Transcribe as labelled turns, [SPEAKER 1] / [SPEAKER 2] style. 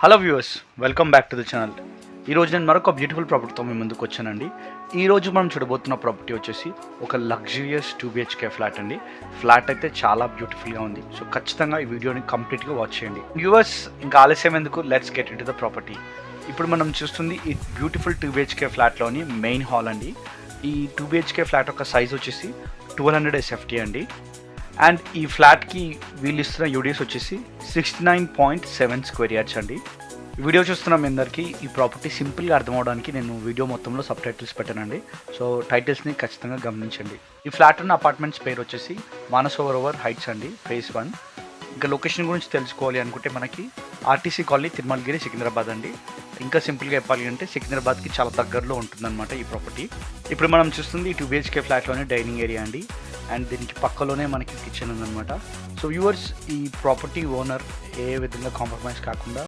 [SPEAKER 1] Hello viewers, welcome back to the channel. ఈరోజు నేను మరొక బ్యూటిఫుల్ ప్రాపర్టీతో మీ ముందుకు వచ్చానండి. ఈరోజు మనం చూడబోతున్న ప్రాపర్టీ వచ్చేసి ఒక లగ్జరియస్ 2BHK ఫ్లాట్ అండి. ఫ్లాట్ అయితే చాలా బ్యూటిఫుల్గా ఉంది. సో ఖచ్చితంగా ఈ వీడియోని కంప్లీట్గా వాచ్ చేయండి. వ్యూవర్స్, ఇంకా ఆలస్యం ఎందుకు, let's get in to the property. ఇప్పుడు మనం చూస్తుంది ఈ బ్యూటిఫుల్ 2BHK ఫ్లాట్లోని మెయిన్ హాల్ అండి. ఈ 2BHK ఫ్లాట్ యొక్క సైజ్ వచ్చేసి 1200 SFT అండి. అండ్ ఈ ఫ్లాట్కి వీళ్ళు ఇస్తున్న యూడిఎస్ వచ్చేసి 69.7 స్క్వేర్ యార్డ్స్ అండి. వీడియో చూస్తున్న మీ అందరికీ ఈ ప్రాపర్టీ సింపుల్గా అర్థం అవడానికి నేను వీడియో మొత్తంలో సబ్ టైటిల్స్ పెట్టానండి. సో టైటిల్స్ని ఖచ్చితంగా గమనించండి. ఈ ఫ్లాట్ ఉన్న అపార్ట్మెంట్స్ పేరు వచ్చేసి మానసరోవర్ హైట్స్ అండి, ఫేజ్ 1. ఇంకా లొకేషన్ గురించి తెలుసుకోవాలి అనుకుంటే మనకి ఆర్టీసీ కాలనీ, తిరుమలగిరి, సికింద్రాబాద్ అండి. ఇంకా సింపుల్గా చెప్పాలి అంటే సికింద్రాబాద్కి చాలా దగ్గరలో ఉంటుందన్నమాట ఈ ప్రాపర్టీ. ఇప్పుడు మనం చూస్తుంది ఈ 2BHK ఫ్లాట్లోనే డైనింగ్ ఏరియా అండి. అండ్ దీనికి పక్కలోనే మనకి కిచెన్ ఉందన్నమాట. సో వ్యూవర్స్, ఈ ప్రాపర్టీ ఓనర్ ఏ విధంగా కాంప్రమైజ్ కాకుండా